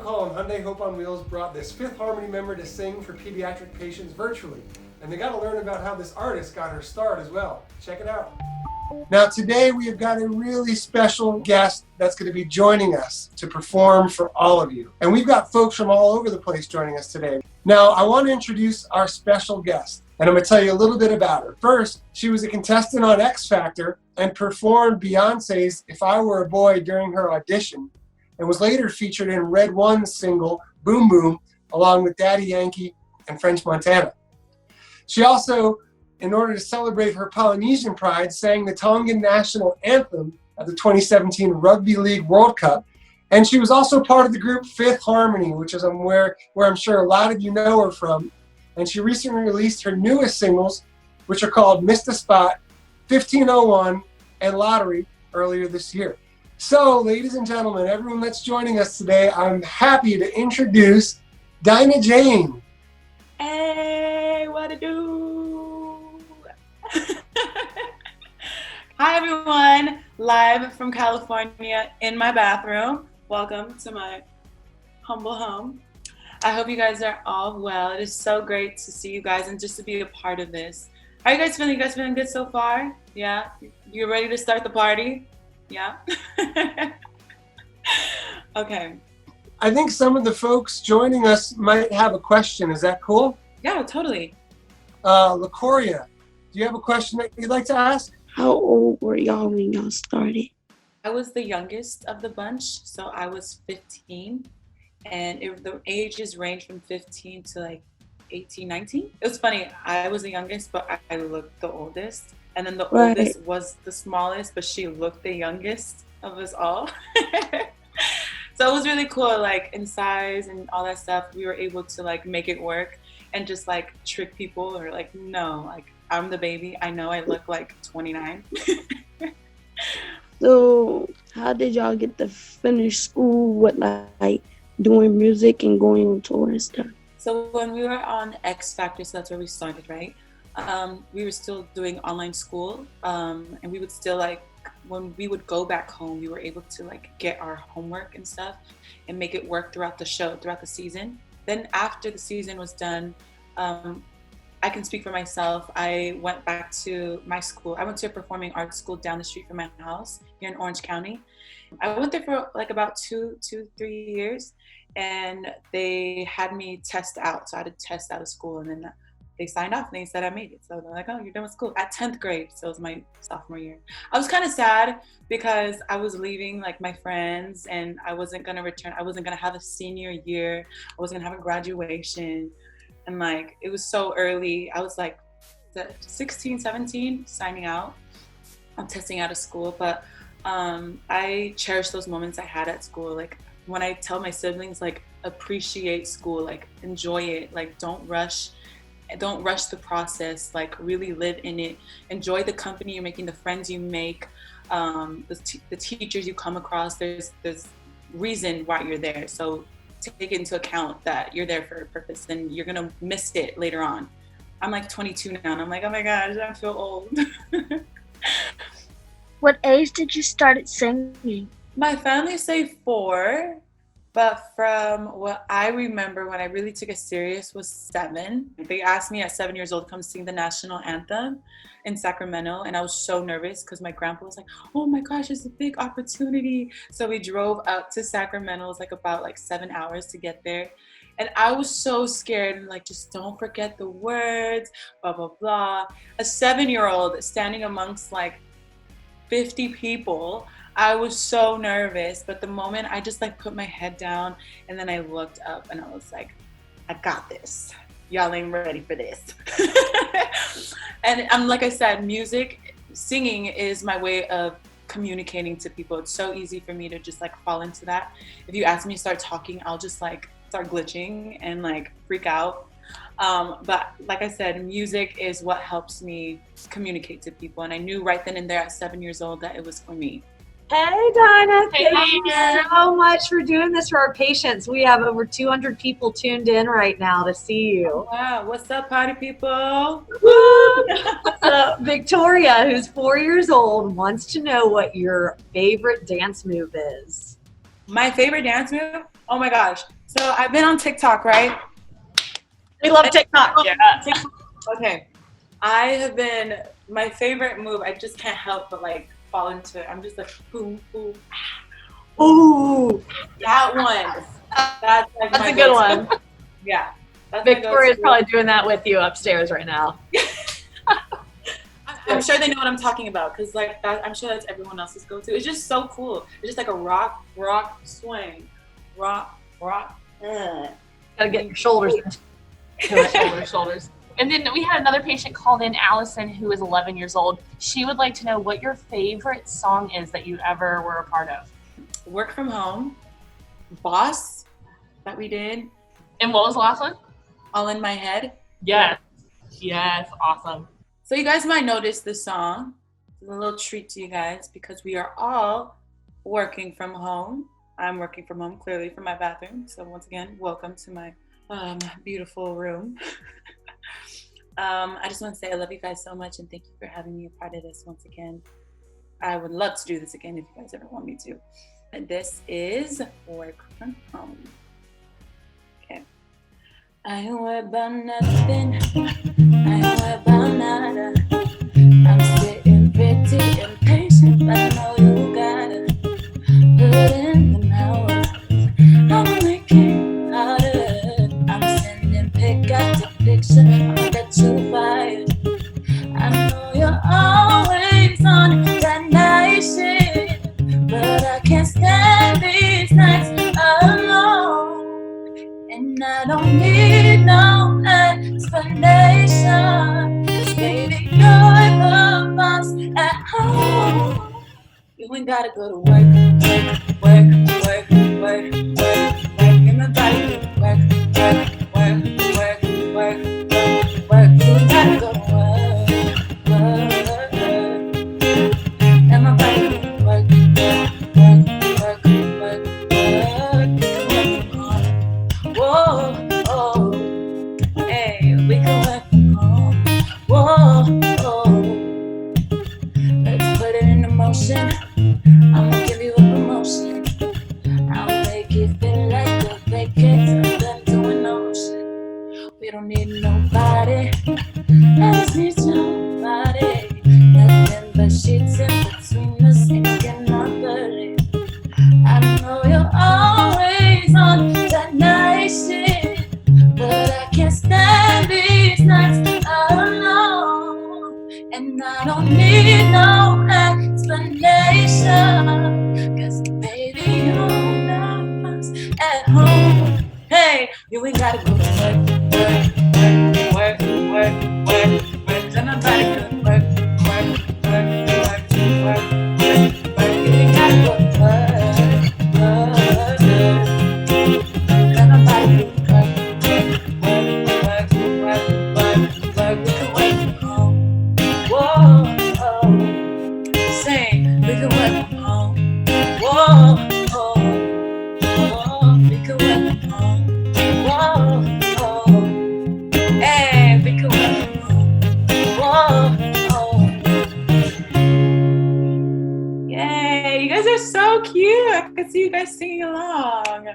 Call and Hyundai Hope on Wheels brought this Fifth Harmony member to sing for pediatric patients virtually. And they got to learn about how this artist got her start as well. Check it out. Now today we have got a really special guest that's going to be joining us to perform for all of you. And we've got folks from all over the place joining us today. Now I want to introduce our special guest, and I'm going to tell you a little bit about her. First, she was a contestant on X Factor and performed Beyonce's If I Were a Boy during her audition, and was later featured in Red One's single Boom Boom along with Daddy Yankee and French Montana. She also, in order to celebrate her Polynesian pride, sang the Tongan national anthem at the 2017 Rugby League World Cup. And she was also part of the group Fifth Harmony, which is where I'm sure a lot of you know her from. And she recently released her newest singles, which are called Missed a Spot, 1501, and Lottery earlier this year. So, ladies and gentlemen, everyone that's joining us today, I'm happy to introduce Dinah Jane. Hey, what to do? Hi, everyone. Live from California in my bathroom. Welcome to my humble home. I hope you guys are all well. It is so great to see you guys and just to be a part of this. How are you guys feeling? You guys feeling good so far? Yeah? You ready to start the party? Yeah? Okay. I think some of the folks joining us might have a question. Is that cool? Yeah, totally. LaCoria, do you have a question that you'd like to ask? How old were y'all when y'all started? I was the youngest of the bunch, so I was 15. And the ages range from 15 to like 18, 19. It was funny. I was the youngest, but I looked the oldest. And then the oldest was the smallest, but she looked the youngest of us all. So it was really cool, like in size and all that stuff. We were able to like make it work and just like trick people or like, no, like I'm the baby. I know I look like 29. So how did y'all get to finish school with like doing music and going on tour and stuff? So when we were on X Factor, so that's where we started, right? We were still doing online school, and we would still like, when we would go back home, we were able to like get our homework and stuff and make it work throughout the show, throughout the season. Then after the season was done, I can speak for myself. I went back to my school. I went to a performing arts school down the street from my house here in Orange County. I went there for like about 3 years, and they had me test out. So I had to test out of school, and then they signed off and they said I made it. So they're like, oh, you're done with school. At 10th grade, so it was my sophomore year. I was kind of sad because I was leaving like my friends and I wasn't gonna return. I wasn't gonna have a senior year. I wasn't gonna have a graduation. And like, it was so early. I was like 16, 17, signing out. I'm testing out of school, but I cherish those moments I had at school. Like when I tell my siblings, like appreciate school, like enjoy it, like don't rush the process, like really live in it, enjoy the company you're making, the friends you make, the teachers you come across. There's reason why you're there, so take into account that you're there for a purpose and you're gonna miss it later on. I'm like 22 now and I'm like, oh my gosh, I feel old. What age did you start singing? My family say 4. But from what I remember, when I really took it serious was 7. They asked me at 7 years old to come sing the national anthem in Sacramento. And I was so nervous because my grandpa was like, oh my gosh, it's a big opportunity. So we drove up to Sacramento. It was like about like 7 hours to get there. And I was so scared and like, just don't forget the words, blah, blah, blah. A 7-year-old standing amongst like 50 people. I was so nervous, but the moment I just like put my head down and then I looked up and I was like, I got this. Y'all ain't ready for this. And like I said, singing is my way of communicating to people. It's so easy for me to just like fall into that. If you ask me to start talking, I'll just like start glitching and like freak out. But like I said, music is what helps me communicate to people. And I knew right then and there at 7 years old that it was for me. Hey, Dinah. Hey. Thank you so much for doing this for our patients. We have over 200 people tuned in right now to see you. Wow. What's up, party people? Woo! So, Victoria, who's 4 years old, wants to know what your favorite dance move is. My favorite dance move? Oh my gosh. So I've been on TikTok, right? We love TikTok. Yeah. Okay. I have been, my favorite move, I just can't help but like fall into it. I'm just like, boom, boom. Ooh, That one. That's like that's my a good go-to. one. Yeah. That's my Victoria's go-to. probably doing that with you upstairs right now. I'm sure they know what I'm talking about because like that, I'm sure that's everyone else's go-to. It's just so cool. It's just like a rock, swing, rock. Gotta get your shoulders into it. Shoulders. And then we had another patient called in, Allison, who is 11 years old. She would like to know what your favorite song is that you ever were a part of. Work from home, Boss, that we did, And what was the last one? All in My Head. Yes. Yes. Awesome. So you guys might notice this song. It's a little treat to you guys because we are all working from home. I'm working from home, clearly from my bathroom. So once again, welcome to my beautiful room. I just want to say I love you guys so much and thank you for having me a part of this once again. I would love to do this again if you guys ever want me to. And this is Work from Home. Okay. I ain't worried about nothing. I ain't worried about nada. I'm sitting pretty impatient, but I know you gotta put in the hours. I'm making harder. I'm sending pick after picture. I'll get you fired. I know you're always on that night shift, but I can't stand these nights alone. And I don't need no explanation. 'Cause baby, you're the boss at home. You ain't gotta go to work. You're my body, work. You ain't gotta go to work. And my body, work. Whoa, oh, hey, we can work from home. Whoa, oh, let's put it into motion. I'ma give you a promotion. I'll make you feel like a vacation. Then doing no shit. We don't need nobody. I just need somebody. Nothing but sheets in between us. Ain't getting on early. I know you're always on that night shift, but I can't stand these nights alone. And I don't need no explanation, 'cause baby, you're the boss at home. Hey, you ain't gotta go to work. Tell my body good work. You ain't gotta go to work. Tell my body good work. We can work from home. Whoa, oh. Sing, we can work from home. Whoa, oh. We can work from home. Whoa, oh. Hey, we can work from home. Whoa, oh. Yay, you guys are so cute. I can see you guys singing along.